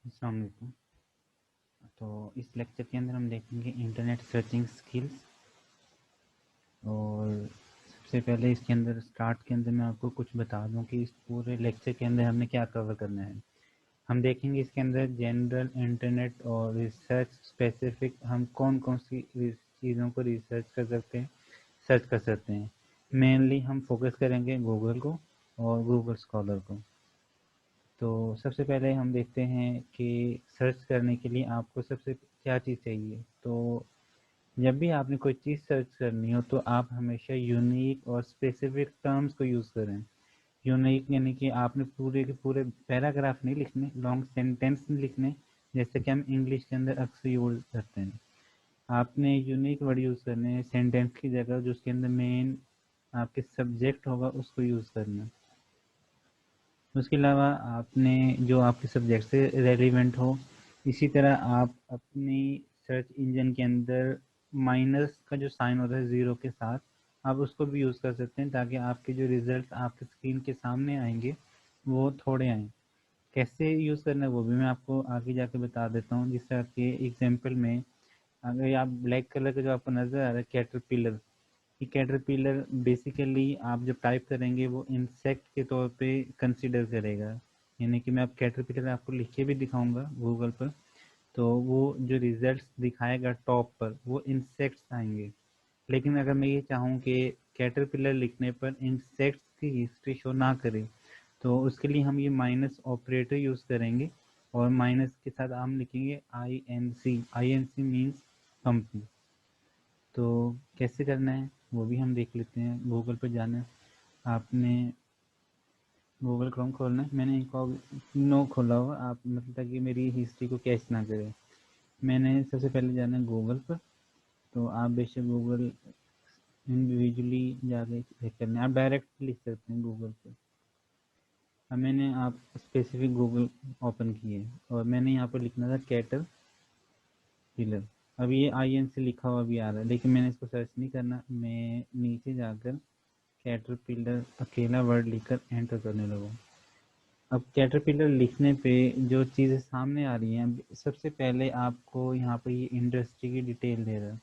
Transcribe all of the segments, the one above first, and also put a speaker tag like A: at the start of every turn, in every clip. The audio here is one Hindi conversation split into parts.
A: अस्सलाम वालेकुम। तो इस लेक्चर के अंदर हम देखेंगे इंटरनेट सर्चिंग स्किल्स। और सबसे पहले इसके अंदर स्टार्ट के अंदर मैं आपको कुछ बता दूं कि इस पूरे लेक्चर के अंदर हमने क्या कवर करना है। हम देखेंगे इसके अंदर जनरल इंटरनेट और रिसर्च स्पेसिफिक हम कौन कौन सी चीज़ों को रिसर्च कर सकते हैं, सर्च कर सकते हैं। मेनली हम फोकस करेंगे गूगल को और गूगल स्कॉलर को। तो सबसे पहले हम देखते हैं कि सर्च करने के लिए आपको सबसे क्या चीज़ चाहिए। तो जब भी आपने कोई चीज़ सर्च करनी हो तो आप हमेशा यूनिक और स्पेसिफिक टर्म्स को यूज़ करें। यूनिक यानी कि आपने पूरे के पूरे पैराग्राफ नहीं लिखने, लॉन्ग सेंटेंस नहीं लिखने, जैसे कि हम इंग्लिश के अंदर अक्सर यूज़ करते हैं। आपने यूनिक वर्ड यूज़ करने हैं सेंटेंस की जगह, जो उसके अंदर मेन आपके सब्जेक्ट होगा उसको यूज़ करना। उसके अलावा आपने जो आपके सब्जेक्ट से रेलिवेंट हो। इसी तरह आप अपनी सर्च इंजन के अंदर माइनस का जो साइन होता है ज़ीरो के साथ, आप उसको भी यूज़ कर सकते हैं ताकि आपके जो रिजल्ट आपके स्क्रीन के सामने आएंगे वो थोड़े आएँ। कैसे यूज़ करना है वो भी मैं आपको आगे जाके बता देता हूँ। जिस तरह के एग्जांपल में अगर आप ब्लैक कलर का जो आपको नज़र आ रहा है कैटरपिलर, ये कैटरपिलर बेसिकली आप जब टाइप करेंगे वो इंसेक्ट के तौर पे कंसीडर करेगा। यानी कि मैं अब कैटरपिलर आपको लिख के भी दिखाऊंगा गूगल पर, तो वो जो रिजल्ट्स दिखाएगा टॉप पर वो इंसेक्ट्स आएंगे। लेकिन अगर मैं ये चाहूँ कि कैटरपिलर लिखने पर इंसेक्ट्स की हिस्ट्री शो ना करे, तो उसके लिए हम ये माइनस ऑपरेटर यूज़ करेंगे और माइनस के साथ हम लिखेंगे INC। INC means company. तो कैसे करना है वो भी हम देख लेते हैं। गूगल पर जाना है, आपने गूगल क्रोम खोलना है। मैंने इनकॉग्निटो खोला हुआ, आप मतलब ताकि मेरी हिस्ट्री को कैच ना करे। मैंने सबसे पहले जाना है गूगल पर। तो आप बेशक गूगल इंडिविजुअली जाके चेक करना है, आप डायरेक्ट लिख सकते हैं गूगल पर। अब मैंने आप स्पेसिफिक गूगल ओपन किए और मैंने यहाँ पर लिखना था कैटर पिलर। अब ये INC लिखा हुआ भी आ रहा है, लेकिन मैंने इसको सर्च नहीं करना। मैं नीचे जाकर कैटरपिलर अकेला वर्ड लिखकर एंटर करने लगा। अब कैटरपिलर लिखने पे जो चीज़ें सामने आ रही हैं, सबसे पहले आपको यहाँ पर ये इंडस्ट्री की डिटेल दे रहा है।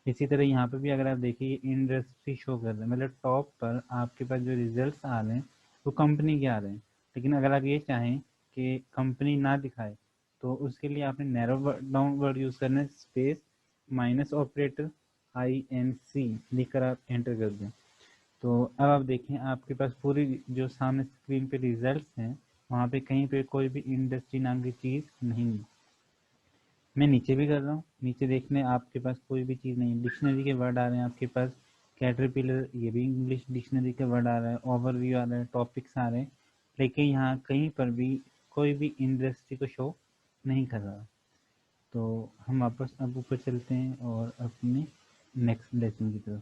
A: इसी तरह यहाँ पे भी अगर आप देखिए इंडस्ट्री शो कर रहा है, मतलब टॉप पर आपके पास जो रिजल्ट्स आ रहे हैं वो कंपनी के आ रहे हैं। लेकिन अगर आप ये चाहें कि कंपनी ना दिखाए, तो उसके लिए आपने नैरो डाउन वर्ड यूज़ करना है, स्पेस माइनस ऑपरेटर INC लिखकर आप एंटर कर दें। तो अब आप देखें आपके पास पूरी जो सामने स्क्रीन पे रिजल्ट्स हैं, वहाँ पे कहीं पे कोई भी इंडस्ट्री नाम की चीज़ नहीं है। मैं नीचे भी कर रहा हूँ, नीचे देखने आपके पास कोई भी चीज़ नहीं है। डिक्शनरी के वर्ड आ रहे हैं आपके पास, कैटरपिलर ये भी इंग्लिश डिक्शनरी का वर्ड आ रहा है, ओवरव्यू आ रहा है, टॉपिक्स आ रहे हैं, लेकिन यहाँ कहीं पर भी कोई भी इंडस्ट्री को शो नहीं कर रहा। तो हम वापस अब ऊपर चलते हैं और अपने नेक्स्ट लेसन की तरफ।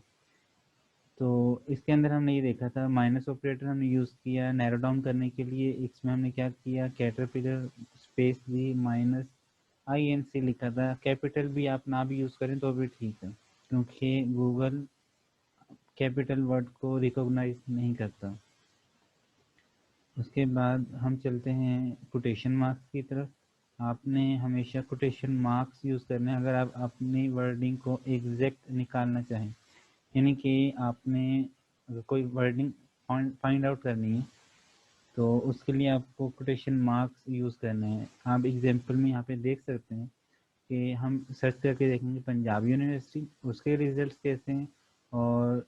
A: तो इसके अंदर हमने ये देखा था माइनस ऑपरेटर हमने यूज़ किया नैरो डाउन करने के लिए। इसमें हमने क्या किया, कैटरपिलर स्पेस दी माइनस INC लिखा था। कैपिटल भी आप ना भी यूज़ करें तो भी ठीक है, क्योंकि गूगल कैपिटल वर्ड को रिकॉग्नाइज नहीं करता। उसके बाद हम चलते हैं कोटेशन मार्क्स की तरफ। आपने हमेशा कोटेशन मार्क्स यूज़ करने हैं अगर आप अपनी वर्डिंग को एग्जैक्ट निकालना चाहें। यानी कि आपने अगर कोई वर्डिंग फाइंड आउट करनी है तो उसके लिए आपको कोटेशन मार्क्स यूज़ करने हैं। आप एग्जांपल में यहाँ पे देख सकते हैं कि हम सर्च करके देखेंगे पंजाब यूनिवर्सिटी, उसके रिजल्ट्स कैसे हैं, और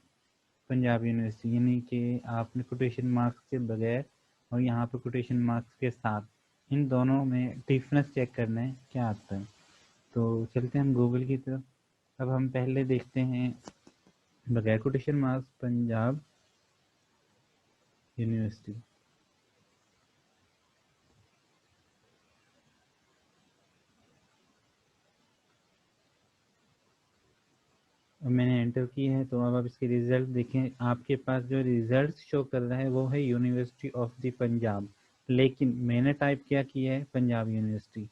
A: पंजाब यूनिवर्सिटी, यानी कि आपने कोटेशन मार्क्स के बगैर और यहाँ पे कोटेशन मार्क्स के साथ, इन दोनों में डिफरेंस चेक करना है क्या आता है। तो चलते हैं हम गूगल की तरफ। अब हम पहले देखते हैं बगैर कोटेशन मार्क्स पंजाब यूनिवर्सिटी। अब मैंने एंटर की है, तो अब आप इसके रिजल्ट देखें। आपके पास जो रिजल्ट शो कर रहा है वो है यूनिवर्सिटी ऑफ द पंजाब, लेकिन मैंने टाइप किया है पंजाब यूनिवर्सिटी।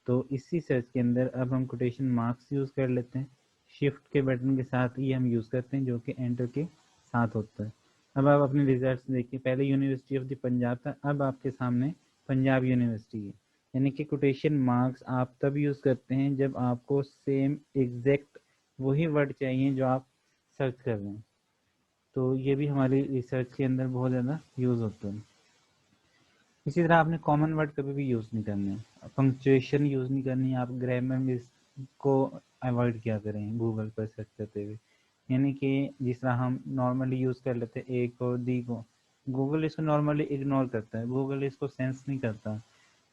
A: तो इसी सर्च के अंदर अब हम कोटेशन मार्क्स यूज़ कर लेते हैं। शिफ्ट के बटन के साथ ही हम यूज़ करते हैं, जो कि एंटर के साथ होता है। अब आप अपने रिजल्ट देखिए, पहले यूनिवर्सिटी ऑफ द पंजाब था, अब आपके सामने पंजाब यूनिवर्सिटी है। यानी कि कोटेशन मार्क्स आप तब यूज़ करते हैं जब आपको सेम एग्जैक्ट वही वर्ड चाहिए जो आप सर्च कर रहे हैं। तो ये भी हमारी रिसर्च के अंदर बहुत ज़्यादा यूज़ होता है। इसी तरह आपने कॉमन वर्ड कभी भी यूज़ नहीं करने, पंक्चुएशन यूज़ नहीं करनी, आप ग्रामर में को अवॉइड किया करें गूगल पर सर्च करते हुए। यानी कि जिस तरह हम नॉर्मली यूज़ कर लेते हैं ए को दी को, गूगल इसको नॉर्मली इग्नोर करता है, गूगल इसको सेंस नहीं करता,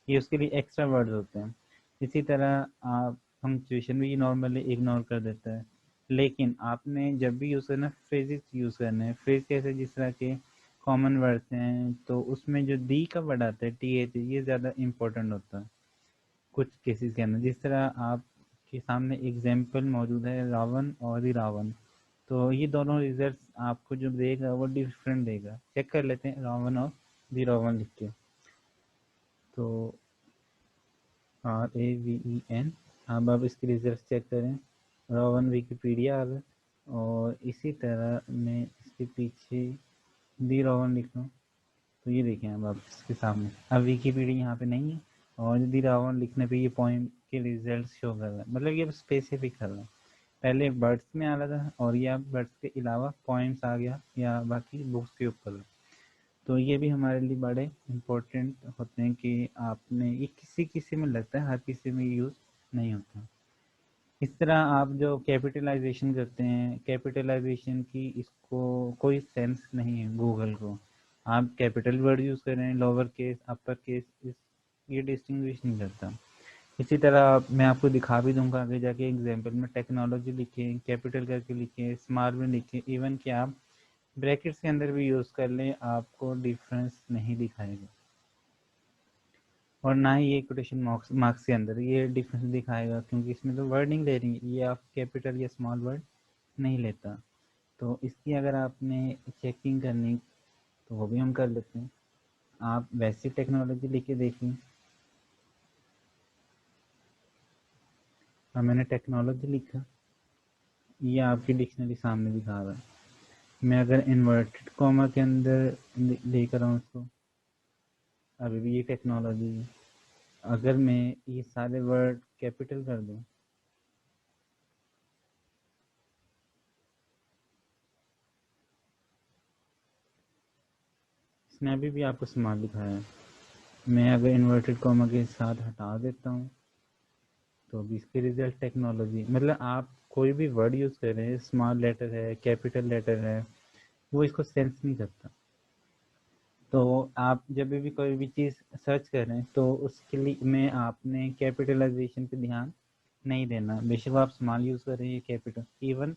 A: ये उसके लिए एक्स्ट्रा वर्ड्स होते हैं। इसी तरह आप पंक्चुएशन भी नॉर्मली इग्नोर कर देता है। लेकिन आपने जब भी यूज़ करना फ्रेजेस यूज़ करना है। फ्रेज कैसे, जिस तरह के कॉमन वर्ड्स हैं तो उसमें जो दी का वर्ड आता है टी एच, ये ज़्यादा इम्पोर्टेंट होता है कुछ केसेस के अंदर। जिस तरह आपके सामने एग्जाम्पल मौजूद है रावण और दी रावण, तो ये दोनों रिजल्ट्स आपको जो देगा वो डिफरेंट देगा। चेक कर लेते हैं रावण और दी रावण लिख के। तो RAVEN, अब इसके रिजल्ट चेक करें। रावण विकीपीडिया आ गया, और इसी तरह मैं इसके पीछे दी रावण लिख लूँ तो ये देखें अब आप इसके सामने, अब विकीपीडिया यहाँ पे नहीं है, और दी रावण लिखने पे ये पोएम के रिजल्ट शो कर रहा है, मतलब ये स्पेसिफिक कर रहा है। पहले बर्ड्स में आ रहा था और ये अब बर्ड्स के अलावा पोएम्स आ गया या बाकी बुक्स के ऊपर। तो ये भी हमारे लिए बड़े इम्पोर्टेंट होते हैं कि आपने, ये किसी किसी में लगता है, हर किसी में यूज़ नहीं होता। इस तरह आप जो कैपिटलाइजेशन करते हैं, कैपिटलाइजेशन की इसको कोई सेंस नहीं है गूगल को। आप कैपिटल वर्ड यूज़ कर रहे हैं, लोअर केस, अपर केस, ये डिस्टिंग्विश नहीं करता। इसी तरह मैं आपको दिखा भी दूंगा आगे जाके एग्जाम्पल में, टेक्नोलॉजी लिखें कैपिटल करके लिखें, स्मॉल में लिखें, इवन कि आप ब्रैकेट्स के अंदर भी यूज़ कर लें, आपको डिफरेंस नहीं दिखाएगा। और ना ही ये कोटेशन मार्क्स के अंदर ये डिफरेंस दिखाएगा, क्योंकि इसमें तो वर्डिंग ले रही है, ये आप कैपिटल या स्मॉल वर्ड नहीं लेता। तो इसकी अगर आपने चेकिंग करनी तो वो भी हम कर लेते हैं। आप वैसी टेक्नोलॉजी लिख के देखें। अब मैंने टेक्नोलॉजी लिखा, ये आपकी डिक्शनरी सामने दिखा रहा है। मैं अगर इन्वर्टेड कॉमा के अंदर लेकर आऊँ इसको, अभी भी ये टेक्नोलॉजी है। अगर मैं ये सारे वर्ड कैपिटल कर दूँ, इसने अभी भी आपको स्मॉल दिखाया है। मैं अगर इन्वर्टेड कॉमा के साथ हटा देता हूँ तो अभी इसके रिजल्ट टेक्नोलॉजी, मतलब आप कोई भी वर्ड यूज़ कर रहे हैं, स्मॉल लेटर है कैपिटल लेटर है, वो इसको सेंस नहीं करता। तो आप जब भी कोई भी चीज़ सर्च कर रहे हैं तो उसके लिए में आपने कैपिटलाइजेशन पे ध्यान नहीं देना, बेशक आप स्मॉल यूज़ कर रहे हैं कैपिटल। इवन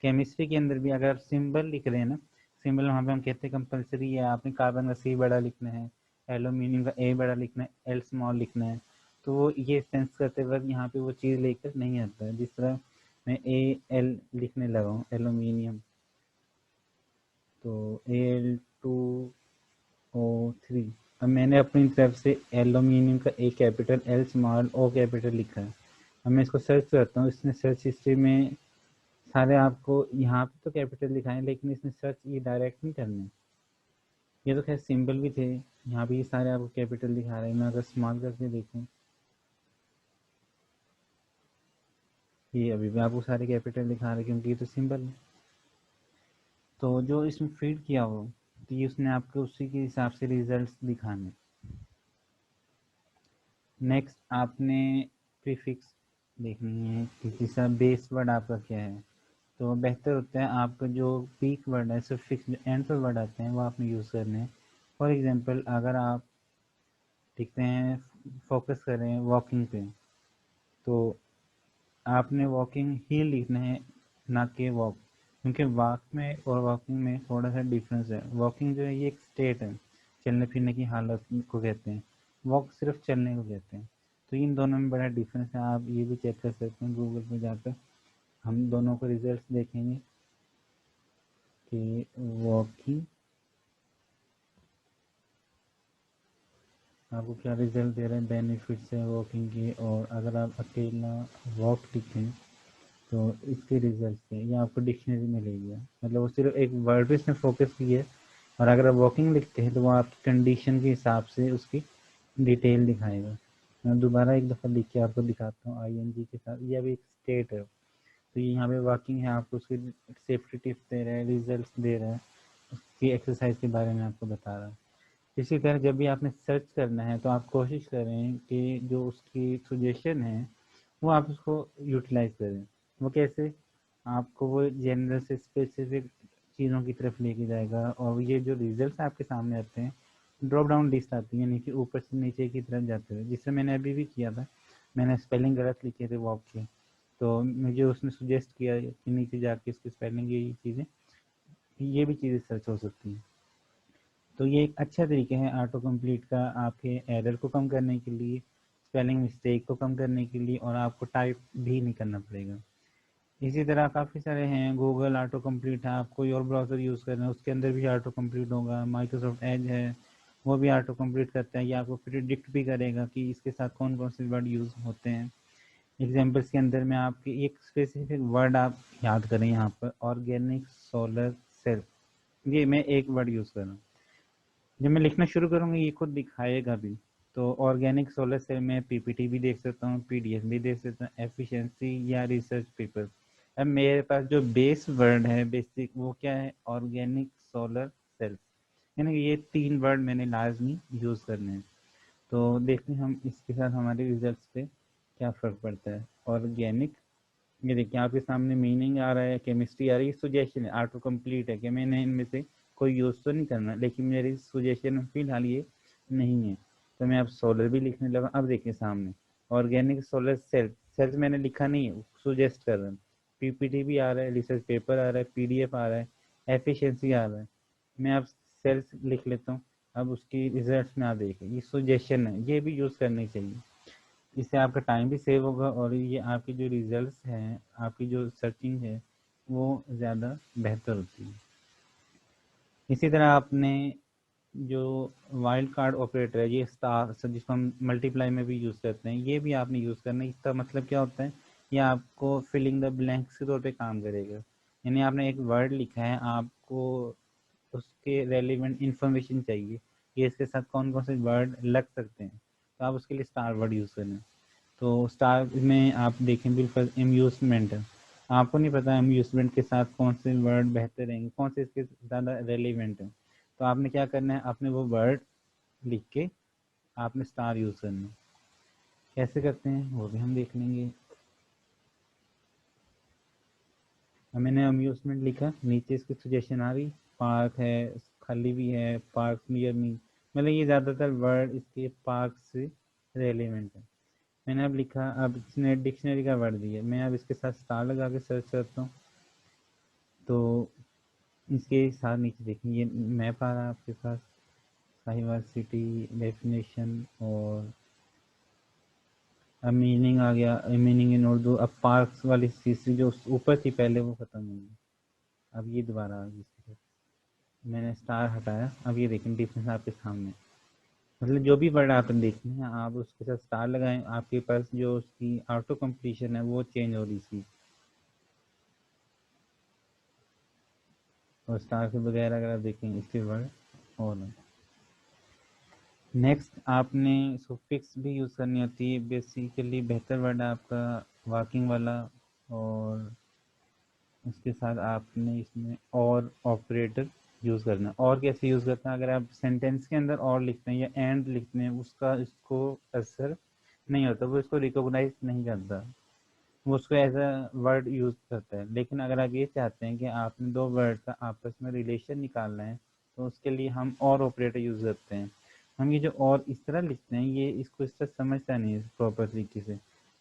A: केमिस्ट्री के अंदर भी अगर सिंबल लिख रहे हैं ना, सिंबल वहाँ पे हम कहते हैं कंपलसरी है, आपने कार्बन का C बड़ा लिखना है, एल्यूमिनियम का A बड़ा लिखना है, L स्मॉल लिखना है। तो वो ये सेंस करते वक्त यहाँ पे वो चीज़ लेकर नहीं आता है। जिस तरह मैं AL लिखने लगा हूँ एल्यूमिनियम, तो Al2O3, अब मैंने अपनी तरफ से एल्यूमिनियम का A capital, L small, O capital लिखा है। अब मैं इसको सर्च करता हूँ, इसने सर्च हिस्ट्री में सारे आपको यहाँ पे तो कैपिटल दिखाएं, लेकिन इसने सर्च ये डायरेक्ट नहीं करने। ये तो खैर सिंबल भी थे, यहाँ पे ये सारे आपको कैपिटल दिखा रहे हैं। मैं अगर स्मॉल करके देखूँ, ये अभी भी आपको सारे कैपिटल दिखा रहे हैं क्योंकि ये तो सिंबल है। तो जो इसमें फीड किया हो तो ये उसने आपको उसी के हिसाब से रिजल्ट्स दिखाने। नेक्स्ट आपने प्रीफिक्स देखनी है कि जैसा बेस वर्ड आपका क्या है। तो बेहतर होता है आपका जो पीक वर्ड है, सफिक्स जो एंड पर वर्ड आते हैं वो आपने यूज़ करने हैं। फॉर एग्जांपल अगर आप लिखते हैं, फोकस करें वॉकिंग पे, तो आपने वॉकिंग ही लिखना है, ना कि वॉक, क्योंकि वॉक में और वॉकिंग में थोड़ा सा डिफरेंस है। वॉकिंग जो है ये एक स्टेट है, चलने फिरने की हालत को कहते हैं, वॉक सिर्फ चलने को कहते हैं। तो इन दोनों में बड़ा डिफरेंस है, आप ये भी चेक कर सकते हैं गूगल पर जाकर। हम दोनों को रिजल्ट देखेंगे कि वॉकिंग आपको क्या रिजल्ट दे रहे हैं, बेनिफिट्स है वॉकिंग के। और अगर आप अकेला वॉक लिखें तो इसके रिजल्ट है, ये आपको डिक्शनरी में ले गया, मतलब वो सिर्फ एक वर्ड पे इसने फोकस किया है। और अगर आप वॉकिंग लिखते हैं तो वो आपकी कंडीशन के हिसाब से उसकी डिटेल दिखाएगा। मैं दोबारा एक दफ़ा लिख के आपको दिखाता हूँ आईएनजी के साथ। ये अभी एक स्टेट है, तो ये यहाँ पे वर्किंग है, आपको उसकी सेफ्टी टिप्स दे रहा है, रिजल्ट्स दे रहा है, उसकी एक्सरसाइज के बारे में आपको बता रहा है। इसी तरह जब भी आपने सर्च करना है तो आप कोशिश करें कि जो उसकी सजेशन है वो आप उसको यूटिलाइज करें। वो कैसे? आपको वो जनरल से स्पेसिफिक चीज़ों की तरफ लेके जाएगा, और ये जो रिजल्ट्स आपके सामने आते हैं, ड्रॉप डाउन लिस्ट आती है, यानी कि ऊपर से नीचे की तरफ जाते हुए, जिससे मैंने अभी भी किया था। मैंने स्पेलिंग गलत लिखे थे वॉक के, तो मुझे उसने सुजेस्ट किया कि नीचे जाके इसकी स्पेलिंग ये चीज़ें, ये भी चीज़ें सर्च हो सकती हैं। तो ये एक अच्छा तरीका है ऑटो कंप्लीट का, आपके एरर को कम करने के लिए, स्पेलिंग मिस्टेक को कम करने के लिए, और आपको टाइप भी नहीं करना पड़ेगा। इसी तरह काफ़ी सारे हैं, गूगल ऑटो कंप्लीट है, आप कोई और ब्राउज़र यूज़ कर रहे हैं उसके अंदर भी ऑटो कंप्लीट होगा। माइक्रोसॉफ्ट एज है, वो भी ऑटो कंप्लीट करता है, ये आपको प्रिडिक्ट भी करेगा कि इसके साथ कौन कौन से वर्ड यूज़ होते हैं। एग्जाम्पल्स के अंदर में आपकी एक स्पेसिफिक वर्ड आप याद करें, यहाँ पर ऑर्गेनिक सोलर सेल, ये मैं एक वर्ड यूज़ कर रहा हूँ, जब मैं लिखना शुरू करूँगा ये खुद दिखाएगा भी। तो ऑर्गेनिक सोलर सेल में पीपीटी भी देख सकता हूँ, पीडीएफ भी देख सकता हूँ, एफिशिएंसी या रिसर्च पेपर। अब मेरे पास जो बेस वर्ड है बेसिक, वो क्या है? ऑर्गेनिक सोलर सेल, यानी कि ये 3 वर्ड मैंने लाजमी यूज़ करने हैं। तो देखते हैं हम इसके साथ हमारे रिजल्ट्स पे क्या फ़र्क पड़ता है। ऑर्गेनिक, ये देखिए आपके सामने मीनिंग आ रहा है, केमिस्ट्री आ रही है, सुजेशन है, ऑटो कंप्लीट है कि मैंने इनमें से कोई यूज़ तो नहीं करना, लेकिन मेरी सुजेशन फिलहाल ये नहीं है, तो मैं अब सोलर भी लिखने लगा। अब देखिए सामने ऑर्गेनिक सोलर सेल, सेल्स मैंने लिखा नहीं है, सुजेस्ट कर रहा है। पीपीटी भी आ रहा है, रिसर्च पेपर आ रहा है, पीडीएफ आ रहा है, एफिशिएंसी आ रहा है। मैं अब सेल्स लिख लेता हूँ, अब उसकी रिजल्ट्स में आ देखें, ये सुजेशन है, ये भी यूज़ करनी चाहिए। इससे आपका टाइम भी सेव होगा, और ये आपकी जो रिजल्ट्स हैं, आपकी जो सर्चिंग है, वो ज़्यादा बेहतर होती है। इसी तरह आपने जो वाइल्ड कार्ड ऑपरेटर है, ये स्टार जिसको हम मल्टीप्लाई में भी यूज़ करते हैं, ये भी आपने यूज़ करना है। इसका मतलब क्या होता है? ये आपको फिलिंग द ब्लैंक्स के तौर पे काम करेगा। यानी आपने एक वर्ड लिखा है, आपको उसके रेलिवेंट इंफॉर्मेशन चाहिए कि इसके साथ कौन कौन से वर्ड लग सकते हैं, तो आप उसके लिए स्टार वर्ड यूज़ करें। तो स्टार में आप देखें बिल्कुल अम्यूज़मेंट है, आपको नहीं पता अम्यूज़मेंट के साथ कौन से वर्ड बेहतर रहेंगे, कौन से इसके ज़्यादा रेलिवेंट है, तो आपने क्या करना है, आपने वो वर्ड लिख के आपने स्टार यूज़ करना है। कैसे करते हैं वो भी हम देख लेंगे। अब मैंने अम्यूज़मेंट लिखा, नीचे इसकी सजेशन आ रही, पार्क है, खाली भी है, पार्क नियर मी, मतलब ये ज़्यादातर वर्ड इसके पार्क से रेलिवेंट है। मैंने अब लिखा, अब इसने डिक्शनरी का वर्ड दिया, मैं अब इसके साथ स्टार लगा के सर्च करता हूँ, तो इसके साथ नीचे देखिए ये मैप आ रहा है आपके पास, साहिवाल सिटी डेफिनेशन, और अब मीनिंग आ गया, मीनिंग इन उर्दू। अब पार्क्स वाली तीसरी जो ऊपर थी पहले, वो ख़त्म हो गई, अब ये दोबारा आ गई। मैंने स्टार हटाया, अब ये देखें डिफरेंस आपके सामने। मतलब जो भी वर्ड आप देखने हैं, आप उसके साथ स्टार लगाएं, आपके पास जो उसकी ऑटो कंप्लीशन है वो चेंज हो रही थी, और स्टार के बगैर अगर आप देखें इसके वर्ड और नेक्स्ट आपने सुफिक्स भी यूज़ करनी होती है। बेसिकली बेहतर वर्ड है आपका वर्किंग वाला, और उसके साथ आपने इसमें और ऑपरेटर यूज़ करना है। और कैसे यूज़ करते हैं? अगर आप सेंटेंस के अंदर और लिखते हैं या एंड लिखते हैं, उसका इसको असर नहीं होता, वो इसको रिकॉग्नाइज नहीं करता, वो उसको एज अ वर्ड यूज़ करता है। लेकिन अगर आप ये चाहते हैं कि आपने दो वर्ड का आपस में रिलेशन निकालना है, तो उसके लिए हम और ऑपरेटर यूज़ करते हैं। हम ये जो और इस तरह लिखते हैं, ये इसको इस तरह समझता नहीं है प्रॉपर तरीके से।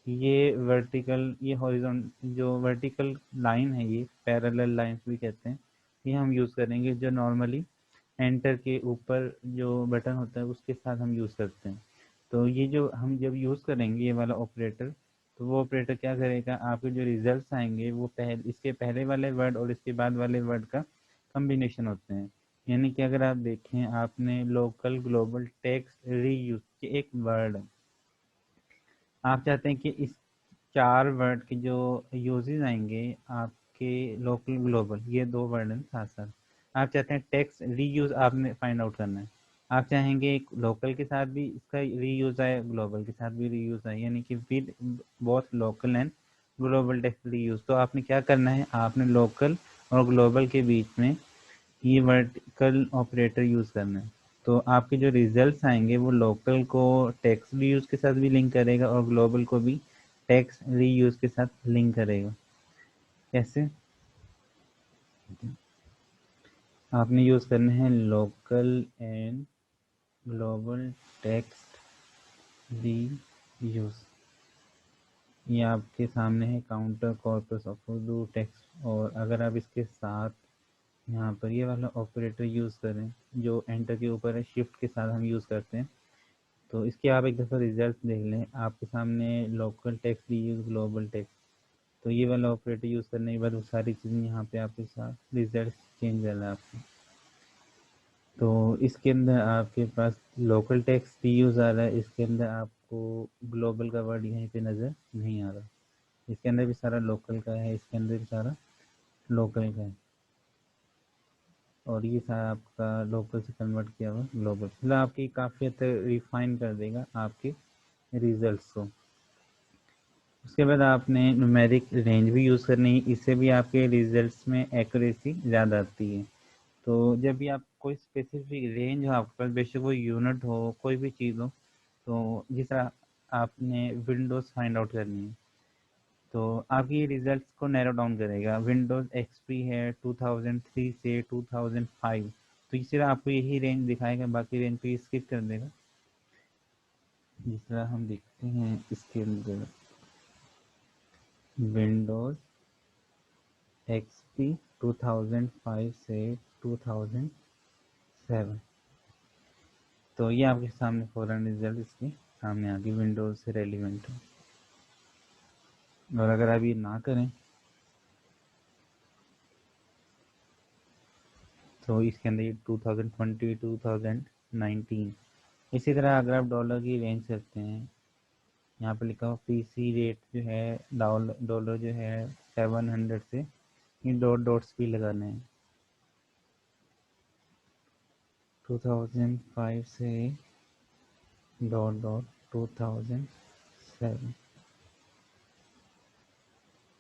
A: ये वर्टिकल, ये हॉरिजॉन्टल, जो वर्टिकल लाइन है, ये पैरेलल लाइंस भी कहते हैं, ये हम यूज़ करेंगे जो नॉर्मली एंटर के ऊपर जो बटन होता है उसके साथ हम यूज़ करते हैं। तो ये जो हम जब यूज़ करेंगे ये वाला ऑपरेटर, तो वो ऑपरेटर क्या करेगा, आपके जो रिजल्ट्स आएंगे वो इसके पहले वाले वर्ड और इसके बाद वाले वर्ड का कम्बिनेशन होते हैं। यानी कि अगर आप देखें, आपने लोकल ग्लोबल टेक्स्ट रीयूज के एक वर्ड, आप चाहते हैं कि इस 4 वर्ड के जो यूजेस आएंगे आपके लोकल ग्लोबल, ये 2 वर्ड हैं साथ साथ, आप चाहते हैं टेक्स्ट रीयूज आपने फाइंड आउट करना है। आप चाहेंगे लोकल के साथ भी इसका रीयूज आए, ग्लोबल के साथ भी रीयूज आए, यानी कि with both local and global text reuse. तो आपने क्या करना है, आपने लोकल और ग्लोबल के बीच में ये वर्टिकल ऑपरेटर यूज़ करना है। तो आपके जो रिजल्ट्स आएंगे वो लोकल को टेक्स्ट रीयूज के साथ भी लिंक करेगा और ग्लोबल को भी टेक्स्ट रीयूज के साथ लिंक करेगा। कैसे? आपने यूज़ करने हैं local and global text reuse. ये आपके सामने है counter corpus of Urdu text. और अगर आप इसके साथ यहाँ पर ये वाला ऑपरेटर यूज़ करें जो एंटर के ऊपर है, शिफ्ट के साथ हम यूज़ करते हैं, तो इसके आप एक दफ़ा रिजल्ट देख लें। आपके सामने local text reuse, global text, तो ये वाला ऑपरेटर यूज़ करने के बाद वो सारी चीज़ें यहाँ पे आपके साथ रिजल्ट चेंज कर रहा है आपको। तो इसके अंदर आपके पास लोकल टेक्स्ट रीयूज आ रहा है, इसके अंदर आपको ग्लोबल का वर्ड यहीं पे नज़र नहीं आ रहा। इसके अंदर भी सारा लोकल का है, इसके अंदर भी सारा लोकल का है, और ये सारा आपका लोकल से कन्वर्ट किया हुआ ग्लोबल। मतलब आपकी काफ़ी हद तक रिफाइन कर देगा आपके रिजल्ट्स को। उसके बाद आपने न्यूमेरिक रेंज भी यूज़ करनी है, इससे भी आपके रिजल्ट्स में एक्यूरेसी ज़्यादा आती है। तो जब भी आप कोई स्पेसिफिक रेंज हो आपके पास, बेशक वो यूनिट हो, कोई भी चीज़ हो, तो जिस तरह आपने विंडोज़ फाइंड आउट करनी है, तो आपकी रिजल्ट्स को नैरो डाउन करेगा। विंडोज़ एक्सपी है 2003 से 2005, तो इस तरह आपको यही रेंज दिखाएगा, बाकी रेंज पे स्किप कर देगा। जिस तरह हम देखते हैं इसके अंदर विंडोज़ एक्सपी 2005 से 2007, तो ये आपके सामने फ़ौरन रिजल्ट इसके सामने आ गई, विंडोज़ से रेलिवेंट है। और अगर आप ये ना करें तो इसके अंदर ये 2020, 2019। इसी तरह अगर आप डॉलर की रेंज करते हैं, यहाँ पे लिखा हुआ पीसी रेट जो है डॉलर जो है 700 से, ये डॉट्स भी लगाने हैं। 2005 से डॉट 2007।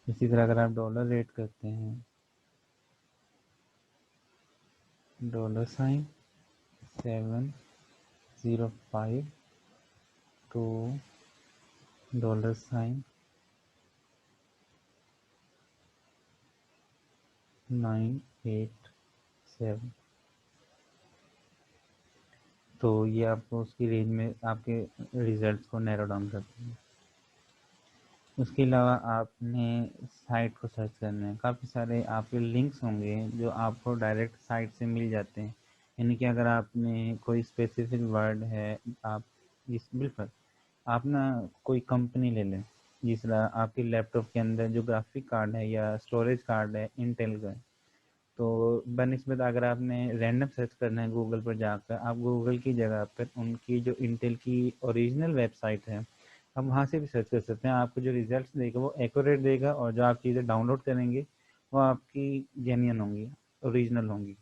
A: इसी तरह अगर आप डॉलर रेट करते हैं, $705 टू $987, तो ये आपको उसकी रेंज में आपके रिजल्ट्स को नैरो डाउन करते हैं। उसके अलावा आपने साइट को सर्च करना है। काफ़ी सारे आपके लिंक्स होंगे जो आपको डायरेक्ट साइट से मिल जाते हैं। यानी कि अगर आपने कोई स्पेसिफिक वर्ड है, आप जिस बिल्कुल आप ना कोई कंपनी ले लें, जिस तरह आपके लैपटॉप के अंदर जो ग्राफिक कार्ड है या स्टोरेज कार्ड है इंटेल का, तो बनिस्बत अगर आपने रैंडम सर्च करना है गूगल पर जाकर, आप गूगल की जगह पर उनकी जो इंटेल की ओरिजिनल वेबसाइट है, आप वहाँ से भी सर्च कर सकते हैं। आपको जो रिजल्ट्स देगा वो एक्यूरेट देगा, और जो आप चीज़ें डाउनलोड करेंगे वो आपकी जेन्युइन होंगी, ओरिजिनल होंगी।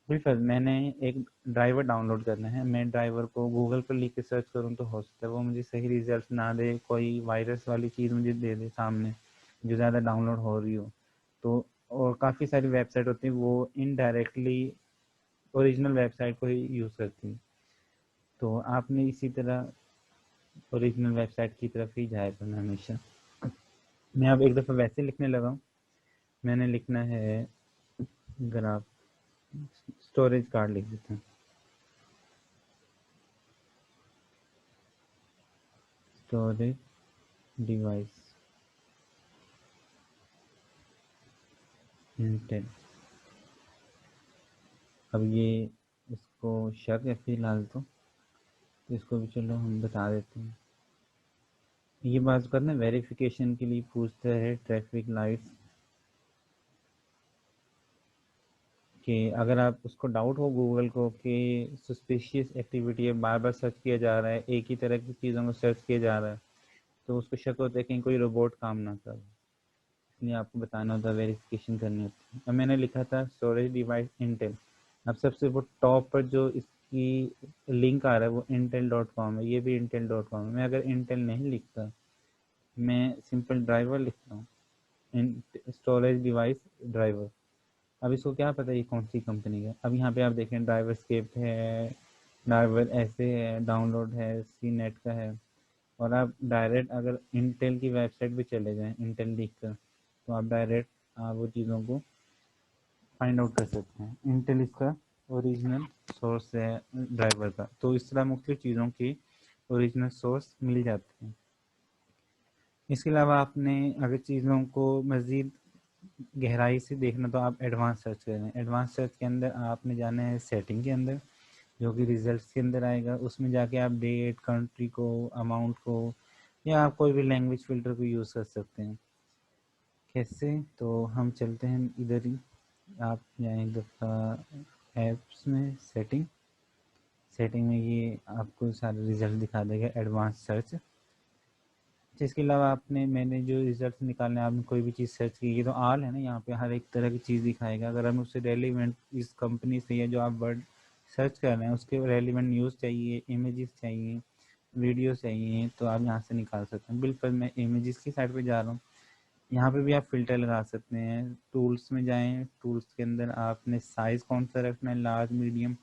A: बिल्कुल, मैंने एक ड्राइवर डाउनलोड करना है, मैं ड्राइवर को गूगल पर लिख के सर्च करूँ तो हो सकता है वो मुझे सही रिजल्ट ना दे, कोई वायरस वाली चीज़ मुझे दे दे सामने जो ज़्यादा डाउनलोड हो रही हो। तो और काफ़ी सारी वेबसाइट होती हैं वो इनडायरेक्टली ओरिजिनल वेबसाइट को ही यूज़ करती हैं। तो आपने इसी तरह ओरिजिनल वेबसाइट की तरफ ही जाया करना हमेशा। मैं अब एक दफ़ा वैसे लिखने लगा हूँ। मैंने लिखना है ग्राफ स्टोरेज कार्ड लिख देता हूँ, स्टोरेज डिवाइस इंटेल। अब ये इसको शक है फिलहाल, तो इसको भी चलो हम बता देते हैं। ये बात करना वेरिफिकेशन के लिए पूछता है ट्रैफिक लाइट्स कि अगर आप उसको डाउट हो गूगल को कि सस्पिशियस एक्टिविटी है, बार बार सर्च किया जा रहा है, एक ही तरह की चीज़ों को सर्च किया जा रहा है, तो उसको शक होता है कि कोई रोबोट काम ना करे, इसलिए आपको बताना होता है, वेरिफिकेशन करनी होती है। अब मैंने लिखा था स्टोरेज डिवाइस इंटेल। अब सबसे वो टॉप पर जो इस कि लिंक आ रहा है वो intel.com है, ये भी intel.com है। मैं अगर इंटेल नहीं लिखता, मैं सिंपल ड्राइवर लिखता हूँ, स्टोरेज डिवाइस ड्राइवर। अब इसको क्या पता ये कौन सी कंपनी का। अब यहाँ पे आप देखें ड्राइवर स्केप है, ड्राइवर ऐसे है, डाउनलोड है, सी नेट का है। और आप डायरेक्ट अगर इंटेल की वेबसाइट पे चले जाएं इंटेल लिख कर, तो आप डायरेक्ट आप वो चीज़ों को फाइंड आउट कर सकते हैं। इंटेल इसका ओरिजिनल सोर्स है ड्राइवर का। तो इस तरह मुख्तलिफ चीज़ों की ओरिजिनल सोर्स मिल जाते हैं। इसके अलावा आपने अगर चीज़ों को मज़ीद गहराई से देखना तो आप एडवांस सर्च करें। एडवांस सर्च के अंदर आपने जाना है सेटिंग के अंदर, जो कि रिजल्ट्स के अंदर आएगा। उसमें जाके आप डेट, कंट्री को, अमाउंट को, या आप कोई भी लैंग्वेज फ़िल्टर को यूज़ कर सकते हैं। कैसे, तो हम चलते हैं इधर ही। आप जाएँ एक दफ़ा ऐप्स में, सेटिंग में ये आपको सारे रिजल्ट दिखा देगा एडवांस सर्च। इसके अलावा आपने मैंने जो रिजल्ट निकालने, आपने कोई भी चीज़ सर्च की, ये तो आल है ना, यहाँ पे हर एक तरह की चीज़ दिखाएगा। अगर हम उससे रेलिवेंट इस कंपनी से या जो आप वर्ड सर्च कर रहे हैं उसके रेलिवेंट न्यूज़ चाहिए, इमेजेस चाहिए, वीडियो चाहिए, तो आप यहाँ से निकाल सकते हैं। बिल्कुल मैं इमेजेस की साइड पे जा रहा हूँ। यहाँ पे भी आप फ़िल्टर लगा सकते हैं। टूल्स में जाएँ, टूल्स के अंदर आपने साइज़ कौन सा रखना है, लार्ज, मीडियम।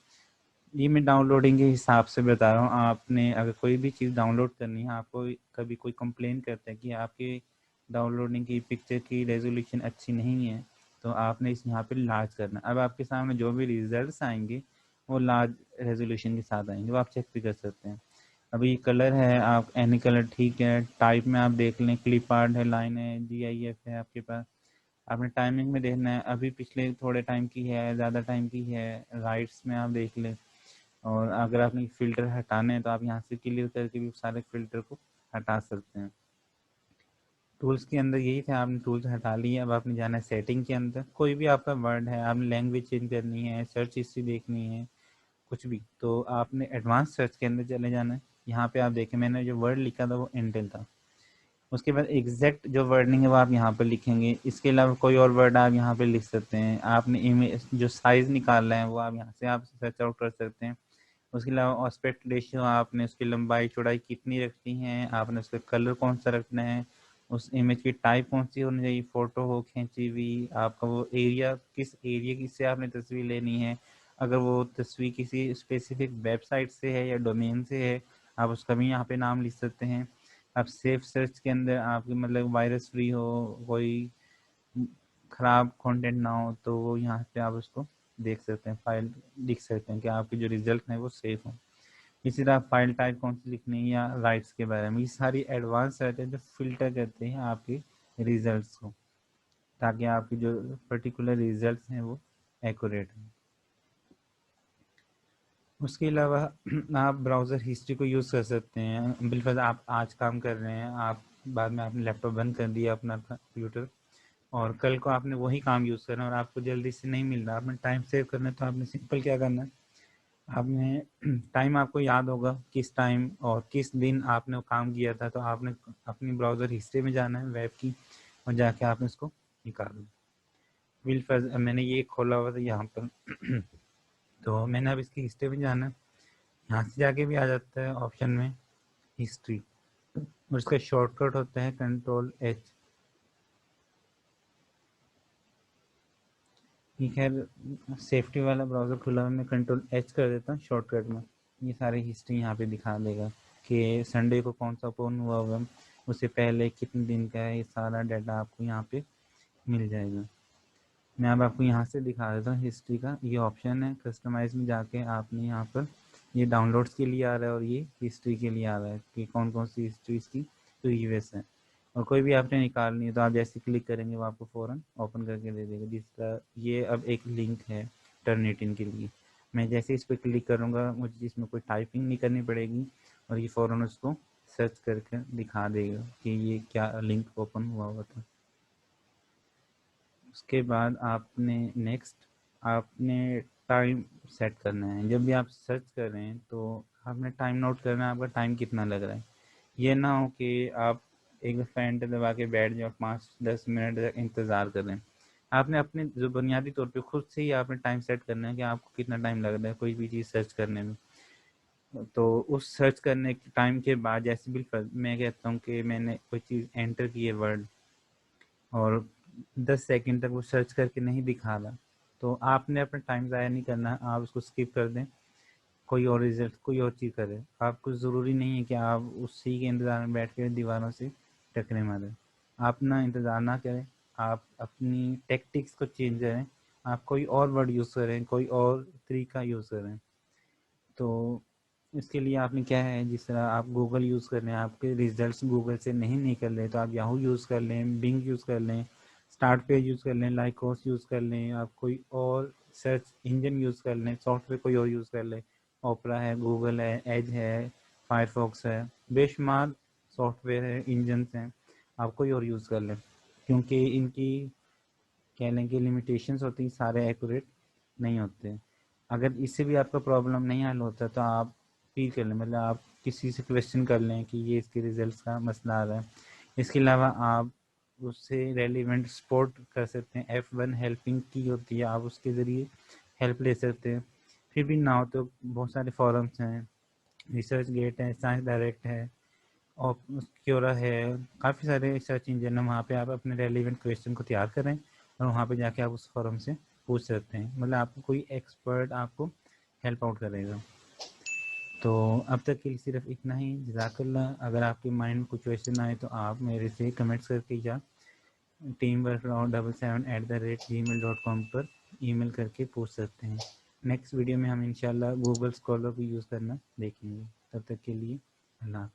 A: ये मैं डाउनलोडिंग के हिसाब से बता रहा हूँ। आपने अगर कोई भी चीज़ डाउनलोड करनी है, आपको कभी कोई कंप्लेन करता है कि आपके डाउनलोडिंग की पिक्चर की रेजोल्यूशन अच्छी नहीं है, तो आपने इस यहाँ पे लार्ज करना है। अब आपके सामने जो भी रिजल्ट्स आएंगे वो लार्ज रेजोल्यूशन के साथ आएंगे, वो आप चेक भी कर सकते हैं। अभी कलर है, आप एनी कलर ठीक है। टाइप में आप देख लें, क्लिप आर्ट है, लाइन है, GIF है आपके पास। आपने टाइमिंग में देखना है, अभी पिछले थोड़े टाइम की है, ज़्यादा टाइम की है। राइट्स में आप देख लें। और अगर आपने फ़िल्टर हटाने हैं तो आप यहाँ से क्लियर करके भी सारे फ़िल्टर को हटा सकते हैं। टूल्स के अंदर यही था, आपने टूल्स हटा लिए। अब आपने जाना है सेटिंग के अंदर। कोई भी आपका वर्ड है, आपने लैंग्वेज चेंज करनी है, सर्च हिस्ट्री देखनी है, कुछ भी, तो आपने एडवांस सर्च के अंदर चले जाना है। यहाँ पे आप देखें मैंने जो वर्ड लिखा था वो इंटेल था। उसके बाद एग्जैक्ट जो वर्डिंग है वो आप यहाँ पर लिखेंगे। इसके अलावा कोई और वर्ड आप यहाँ पे लिख सकते हैं। आपने इमेज जो साइज़ निकालना है वो आप यहाँ से आप सर्च आउट कर सकते हैं। उसके अलावा एस्पेक्ट रेशियो, आपने उसकी लंबाई चौड़ाई कितनी रखनी है, आपने उसका कलर कौन सा रखना है, उस इमेज की टाइप कौन सी होनी चाहिए, फ़ोटो हो खींची हुई, आपका वो एरिया, किस एरिया की से आपने तस्वीर लेनी है। अगर वो तस्वीर किसी स्पेसिफिक वेबसाइट से है या डोमेन से है, आप उसका भी यहाँ पे नाम लिख सकते हैं। आप सेफ सर्च के अंदर आपकी मतलब वायरस फ्री हो, कोई ख़राब कंटेंट ना हो, तो वो यहाँ पे आप उसको देख सकते हैं, फाइल लिख सकते हैं कि आपके जो रिजल्ट हैं वो सेफ हों। इसी तरह फाइल टाइप कौन सी लिखनी है या राइट्स के बारे में, ये सारी एडवांस रहते हैं जो फिल्टर करते हैं आपके रिजल्ट्स को, ताकि आपके जो पर्टिकुलर रिजल्ट्स हैं वो एक्यूरेट हों। उसके अलावा आप ब्राउज़र हिस्ट्री को यूज़ कर सकते हैं। बिलफर्ज आप आज काम कर रहे हैं, आप बाद में आपने लैपटॉप बंद कर दिया अपना कंप्यूटर, और कल को आपने वही काम यूज़ करना है और आपको जल्दी से नहीं मिल रहा, आपने टाइम सेव करना है, तो आपने सिंपल क्या करना है, आपने टाइम आपको याद होगा किस टाइम और किस दिन आपने वो काम किया था, तो आपने अपनी ब्राउज़र हिस्ट्री में जाना है वेब की, और जाके आपने उसको निकालना। बिलफर्ज मैंने ये खोला हुआ था यहाँ पर तो मैंने अब इसकी हिस्ट्री में जाना है। यहाँ से जाके भी आ जाता है ऑप्शन में हिस्ट्री, और इसका शॉर्टकट होता है Ctrl+H। ये खैर सेफ्टी वाला ब्राउज़र खुला है, मैं Ctrl+H कर देता हूँ शॉर्टकट में। ये सारी हिस्ट्री यहाँ पे दिखा देगा कि संडे को कौन सा ओपन हुआ हुआ, उससे पहले कितने दिन का है, ये सारा डाटा आपको यहाँ पे मिल जाएगा। मैं अब आपको यहाँ से दिखा देता हूँ हिस्ट्री का। ये ऑप्शन है कस्टमाइज में जाके आपने यहाँ पर, ये डाउनलोड्स के लिए आ रहा है और ये हिस्ट्री के लिए आ रहा है कि कौन कौन सी हिस्ट्री इसकी प्रीवियस है। और कोई भी आपने निकालनी है तो आप जैसे क्लिक करेंगे वो आपको फ़ौरन ओपन करके दे देगा। जिस तरह ये अब एक लिंक है टर्निटिन के लिए, मैं जैसे इस पर क्लिक करूँगा मुझे इसमें कोई टाइपिंग नहीं करनी पड़ेगी, और ये फ़ौरन उसको सर्च करके दिखा देगा कि ये क्या लिंक ओपन हुआ हुआ था। उसके बाद आपने नेक्स्ट, आपने टाइम सेट करना है। जब भी आप सर्च कर रहे हैं तो आपने टाइम नोट करना है, आपका टाइम कितना लग रहा है। ये ना हो कि आप एक दफ़ा एंटर दबा के बैठ जाओ, 5-10 मिनट तक इंतज़ार करें। आपने अपने जो बुनियादी तौर पे खुद से ही आपने टाइम सेट करना है कि आपको कितना टाइम लग रहा है कोई भी चीज़ सर्च करने में। तो उस सर्च करने के टाइम के बाद जैसे भी मैं कहता हूँ कि मैंने कोई चीज़ एंटर की है वर्ड और 10 सेकंड तक वो सर्च करके नहीं दिखा रहा, तो आपने अपना टाइम ज़ाया नहीं करना, आप उसको स्किप कर दें, कोई और रिजल्ट कोई और चीज़ करें। आपको ज़रूरी नहीं है कि आप उसी के इंतज़ार में बैठ कर दीवारों से टकरे मारें। आप ना इंतज़ार ना करें, आप अपनी टेक्टिक्स को चेंज करें, आप कोई और वर्ड यूज़ करें, कोई और तरीका यूज़ करें। तो इसके लिए आपने क्या है, जिस तरह आप गूगल यूज़ कर लें, आपके रिजल्ट्स गूगल से नहीं निकल रहे तो आप याहू यूज़ कर लें, बिंग यूज़ कर लें, स्टार्ट पेज यूज़ कर लें, लाइकोस यूज़ कर लें, आप कोई और सर्च इंजन यूज़ कर लें, सॉफ्टवेयर कोई और यूज़ कर लें। ओपरा है, गूगल है, एज है, फायरफॉक्स है, बेशुमार सॉफ्टवेयर है, इंजन्स हैं, आप कोई और यूज़ कर लें, क्योंकि इनकी कह लें कि लिमिटेशंस होती हैं, सारे एक्यूरेट नहीं होते। अगर इससे भी आपका प्रॉब्लम नहीं हल होता तो आप फील कर लें, मतलब आप किसी से क्वेश्चन कर लें कि ये इसके रिजल्ट्स का मसला आ रहा है। इसके अलावा आप उससे रेलिवेंट सपोर्ट कर सकते हैं, F1 हेल्पिंग की होती है, आप उसके ज़रिए हेल्प ले सकते हैं। फिर भी ना हो तो बहुत सारे फोरम्स हैं, रिसर्च गेट है, साइंस डायरेक्ट है और क्योरा है, काफ़ी सारे सर्च इंजन है, वहाँ पे आप अपने रेलिवेंट क्वेश्चन को तैयार करें और वहाँ पे जाके आप उस फोरम से पूछ सकते हैं, मतलब आपको कोई एक्सपर्ट आपको हेल्प आउट करेगा। तो अब तक के लिए सिर्फ इतना ही। जज़ाकल्लाह। अगर आपके माइंड में कुछ क्वेश्चन आए तो आप मेरे से कमेंट्स करके या teamwork77@gmail.com पर ईमेल करके पूछ सकते हैं। नेक्स्ट वीडियो में हम इंशाल्लाह गूगल स्कॉलर को यूज़ करना देखेंगे। तब तक के लिए अल्लाह हाफ़िज़।